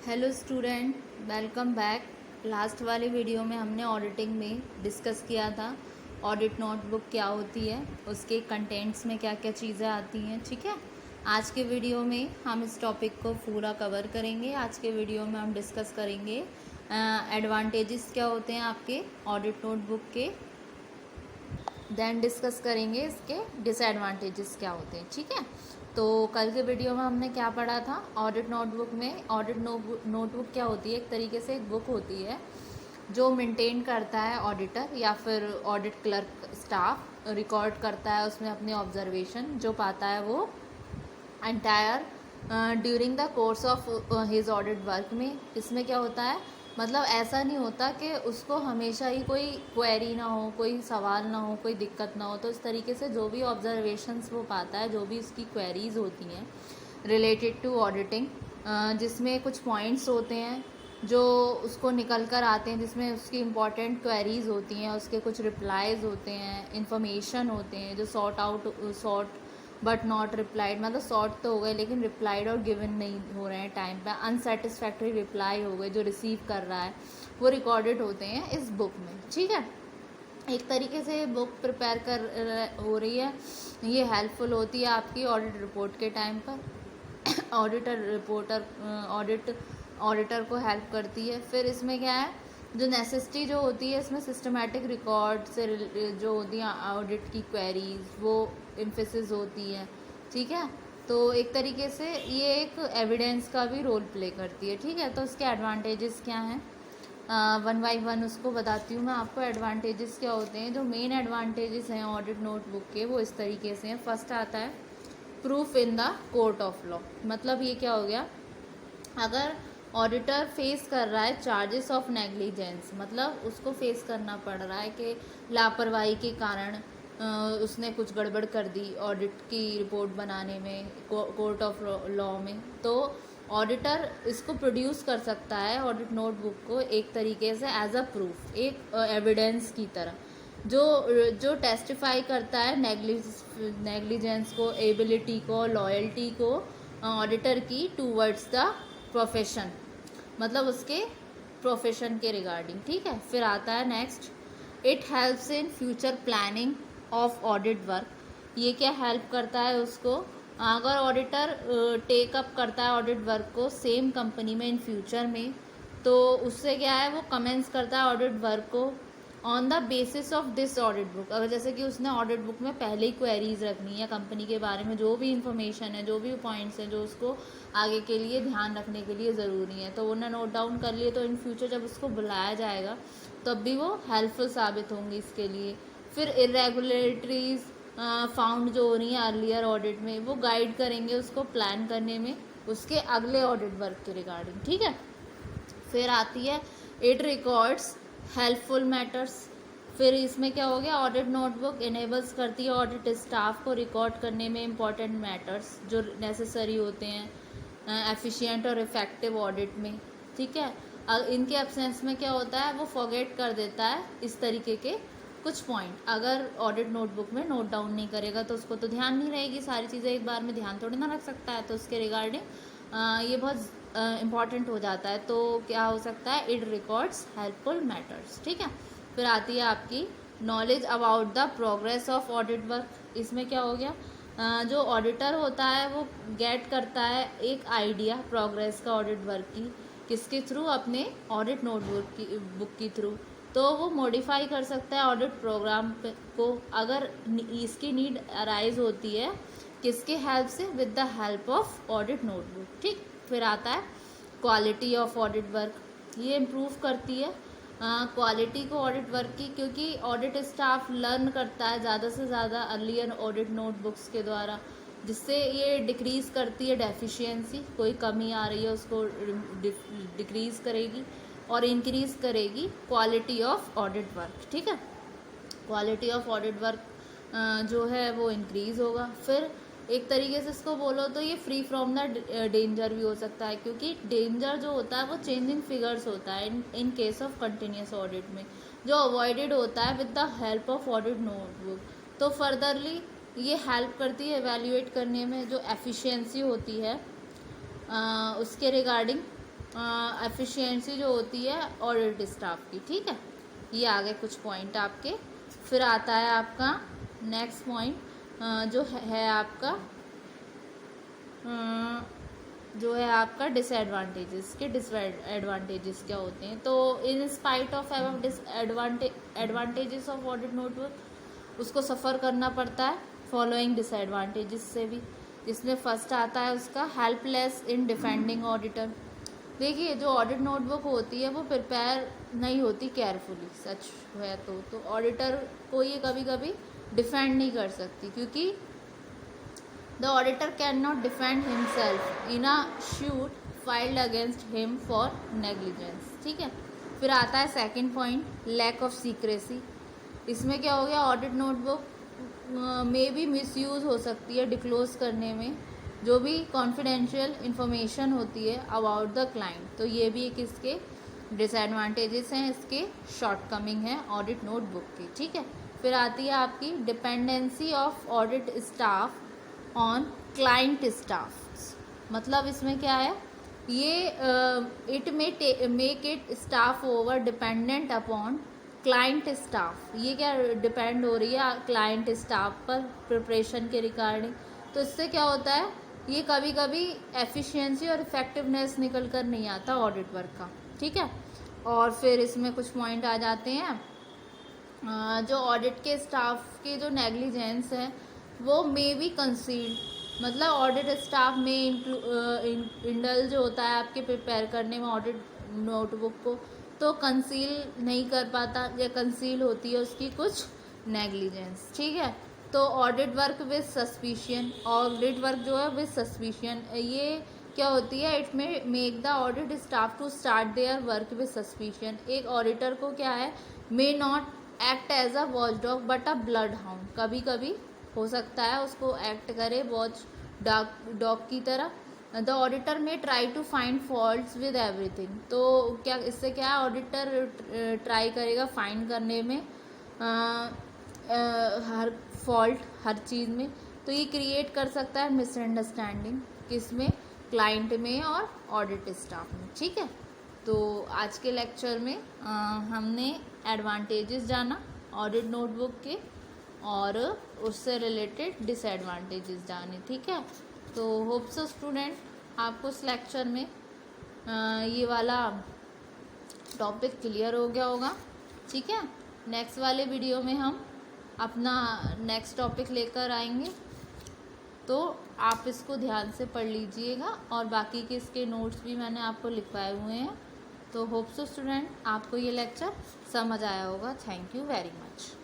Hello student, welcome back. Last वाली video में हमने ऑडिटिंग में डिस्कस किया था ऑडिट नोटबुक क्या होती है, उसके कंटेंट्स में क्या क्या चीज़ें आती हैं। ठीक है, आज के वीडियो में हम इस टॉपिक को पूरा कवर करेंगे। आज के वीडियो में हम डिस्कस करेंगे एडवांटेजेस क्या होते हैं आपके ऑडिट नोटबुक के, देन डिस्कस करेंगे इसके डिसएडवांटेजेस क्या होते हैं। ठीक है, तो कल के वीडियो में हमने क्या पढ़ा था ऑडिट नोटबुक में। ऑडिट नोटबुक क्या होती है? एक तरीके से एक बुक होती है जो मेंटेन करता है ऑडिटर या फिर ऑडिट क्लर्क स्टाफ, रिकॉर्ड करता है उसमें अपने ऑब्जर्वेशन जो पाता है वो entire during the course of his audit work में। इसमें क्या होता है, मतलब ऐसा नहीं होता कि उसको हमेशा ही कोई क्वेरी ना हो, कोई सवाल ना हो, कोई दिक्कत ना हो। तो इस तरीके से जो भी ऑब्जर्वेशंस वो पाता है, जो भी उसकी क्वेरीज होती हैं रिलेटेड टू ऑडिटिंग, जिसमें कुछ पॉइंट्स होते हैं जो उसको निकल कर आते हैं, जिसमें उसकी इम्पॉर्टेंट क्वेरीज होती हैं, उसके कुछ रिप्लाईज होते हैं, इन्फॉर्मेशन होते हैं जो सॉर्ट बट नॉट रिप्लाइड, मतलब सॉर्ट तो हो गए लेकिन रिप्लाइड और गिवन नहीं हो रहे हैं टाइम पे, अनसेटिस्फैक्ट्री रिप्लाई हो गए जो रिसीव कर रहा है, वो रिकॉर्डेड होते हैं इस बुक में। ठीक है, एक तरीके से बुक प्रिपेयर हो रही है, ये हेल्पफुल होती है आपकी ऑडिट रिपोर्ट के टाइम पर। ऑडिटर को हेल्प करती है। फिर इसमें क्या है, जो नेसेसिटी जो होती है इसमें सिस्टमेटिक रिकॉर्ड से जो होती है ऑडिट की क्वेरीज, वो एम्फेसिस होती है। ठीक है, तो एक तरीके से ये एक एविडेंस का भी रोल प्ले करती है। ठीक है, तो इसके एडवांटेजेस क्या हैं, वन बाई वन उसको बताती हूँ मैं आपको। एडवांटेजेस क्या होते हैं, जो मेन एडवांटेजेस हैं ऑडिट नोटबुक के वो इस तरीके से हैं। फर्स्ट आता है proof in the court of law. मतलब ये क्या हो गया, अगर ऑडिटर फेस कर रहा है चार्जेस ऑफ नेग्लिजेंस, मतलब उसको फेस करना पड़ रहा है कि लापरवाही के कारण उसने कुछ गड़बड़ कर दी ऑडिट की रिपोर्ट बनाने में कोर्ट ऑफ लॉ में, तो ऑडिटर इसको प्रोड्यूस कर सकता है ऑडिट नोटबुक को एक तरीके से एज अ प्रूफ, एक एविडेंस की तरह, जो जो टेस्टिफाई करता है नेग्लिजेंस को, एबिलिटी को, लॉयल्टी को ऑडिटर की टूवर्ड्स द प्रोफेशन, मतलब उसके प्रोफेशन के रिगार्डिंग। ठीक है, फिर आता है next, it helps in future planning of audit work. ये क्या हेल्प करता है उसको, अगर ऑडिटर टेक अप करता है ऑडिट वर्क को सेम कंपनी में इन फ्यूचर में, तो उससे क्या है, वो कमेंस करता है ऑडिट वर्क को on the basis of this audit book. अगर जैसे कि उसने ऑडिट बुक में पहले ही क्वेरीज रखनी है कंपनी के बारे में, जो भी इंफॉर्मेशन है, जो भी पॉइंट्स हैं जो उसको आगे के लिए ध्यान रखने के लिए ज़रूरी है, तो उन्हें नोट डाउन कर लिए, तो इन फ्यूचर जब उसको बुलाया जाएगा तब भी वो हेल्पफुल साबित होंगी इसके लिए। फिर इरेगुलरिटीज़ फाउंड जो हो रही हैं अर्लियर ऑडिट में, वो गाइड करेंगे उसको प्लान करने में उसके अगले ऑडिट वर्क के रिगार्डिंग। ठीक है, फिर आती है इट रिकॉर्ड्स हेल्पफुल मैटर्स। फिर इसमें क्या हो गया, ऑडिट नोटबुक इनेबल्स करती है ऑडिट स्टाफ को रिकॉर्ड करने में इम्पॉर्टेंट मैटर्स जो नेसेसरी होते हैं एफिशिएंट और इफ़ेक्टिव ऑडिट में। ठीक है, इनके एब्सेंस में क्या होता है, वो फॉरगेट कर देता है इस तरीके के कुछ पॉइंट। अगर ऑडिट नोटबुक में नोट डाउन नहीं करेगा तो उसको तो ध्यान नहीं रहेगी, सारी चीज़ें एक बार में ध्यान थोड़ी ना रख सकता है, तो उसके रिगार्डिंग ये बहुत इम्पॉर्टेंट हो जाता है। तो क्या हो सकता है, इट रिकॉर्ड्स हेल्पफुल मैटर्स। ठीक है, फिर आती है आपकी knowledge about the progress of audit work. इसमें क्या हो गया, जो ऑडिटर होता है वो गेट करता है एक आइडिया प्रोग्रेस का ऑडिट वर्क की, किसके थ्रू, अपने ऑडिट नोटबुक की बुक की थ्रू। तो वो मॉडिफाई कर सकता है ऑडिट प्रोग्राम को अगर इसकी नीड अराइज होती है, किसके हेल्प से, with the help of audit notebook. ठीक, फिर आता है क्वालिटी ऑफ ऑडिट वर्क। ये इम्प्रूव करती है क्वालिटी को ऑडिट वर्क की, क्योंकि ऑडिट स्टाफ लर्न करता है ज़्यादा से ज़्यादा अर्लियर ऑडिट नोटबुक्स के द्वारा, जिससे ये डिक्रीज़ करती है डेफिशिएंसी, कोई कमी आ रही है उसको डिक्रीज़ करेगी और इंक्रीज़ करेगी क्वालिटी ऑफ ऑडिट वर्क। ठीक है, क्वालिटी ऑफ ऑडिट वर्क जो है वो इंक्रीज़ होगा। फिर एक तरीके से इसको बोलो तो ये फ्री फ्रॉम द डेंजर भी हो सकता है, क्योंकि डेंजर जो होता है वो चेंजिंग फिगर्स होता है in case of continuous audit में, जो अवॉइडेड होता है with the help of audit notebook. तो फर्दरली ये हेल्प करती है एवेल्यूएट करने में, जो एफिशिएंसी होती है उसके रिगार्डिंग एफिशिएंसी जो होती है ऑडिट स्टाफ की, ठीक है। ये आ गए कुछ पॉइंट आपके। फिर आता है आपका नेक्स्ट पॉइंट जो है आपका जो है आपका डिसएडवांटेजेस के। डिसएडवांटेजेस क्या होते हैं? तो in spite of advantages of audit notebook उसको सफ़र करना पड़ता है फॉलोइंग डिसएडवांटेजेस से भी। जिसमें फर्स्ट आता है उसका हेल्पलेस इन डिफेंडिंग ऑडिटर। देखिए जो ऑडिट नोटबुक होती है वो प्रिपेयर नहीं होती केयरफुली, सच है तो ऑडिटर को ये कभी कभी डिफेंड नहीं कर सकती, क्योंकि The auditor cannot defend himself in a suit filed against him for negligence, ठीक है। फिर आता है second point lack of secrecy. इसमें क्या हो गया, ऑडिट नोटबुक में भी मिसयूज़ हो सकती है डिक्लोज करने में जो भी कॉन्फिडेंशियल इंफॉर्मेशन होती है अबाउट द क्लाइंट। तो ये भी एक इसके डिसएडवांटेजेस हैं, इसके शॉर्टकमिंग है ऑडिट नोटबुक की, ठीक है। फिर आती है आपकी dependency of audit staff on client staff. मतलब इसमें क्या है, ये it make it staff over dependent upon client staff. ये क्या डिपेंड हो रही है क्लाइंट स्टाफ पर प्रिपरेशन के रिगार्डिंग। तो इससे क्या होता है, ये कभी कभी एफिशिएंसी और इफेक्टिवनेस निकल कर नहीं आता ऑडिट वर्क का, ठीक है। और फिर इसमें कुछ पॉइंट आ जाते हैं जो ऑडिट के स्टाफ के जो नेग्लिजेंस है वो मे बी कंसील्ड। मतलब ऑडिट स्टाफ में इंडल्ज होता है आपके प्रिपेयर करने में ऑडिट नोटबुक को, तो कंसील नहीं कर पाता या कंसील होती है उसकी कुछ नेग्लिजेंस, ठीक है। तो audit work with suspicion, audit work जो है विद सस्पिशन, ये क्या होती है, it may make the audit staff to start their work with suspicion. एक ऑडिटर को क्या है, may not act as a watchdog but a bloodhound. कभी कभी हो सकता है उसको एक्ट करे वॉच डॉग की तरह। The auditor may try to find faults with everything. तो क्या इससे क्या है, ऑडिटर ट्राई करेगा फाइंड करने में हर फॉल्ट हर चीज़ में। तो ये क्रिएट कर सकता है मिसअंडरस्टैंडिंग, किसमें, क्लाइंट में और ऑडिट स्टाफ में, ठीक है। तो आज के लेक्चर में हमने एडवांटेजेस जाना ऑडिट नोटबुक के और उससे रिलेटेड डिसएडवांटेजेस जाने, ठीक है। तो होप सो स्टूडेंट आपको इस लेक्चर में ये वाला टॉपिक क्लियर हो गया होगा, ठीक है। नेक्स्ट वाले वीडियो में हम अपना नेक्स्ट टॉपिक लेकर आएंगे, तो आप इसको ध्यान से पढ़ लीजिएगा और बाकी के इसके नोट्स भी मैंने आपको लिखवाए हुए हैं। तो होप सो स्टूडेंट आपको ये लेक्चर समझ आया होगा। Thank you very much.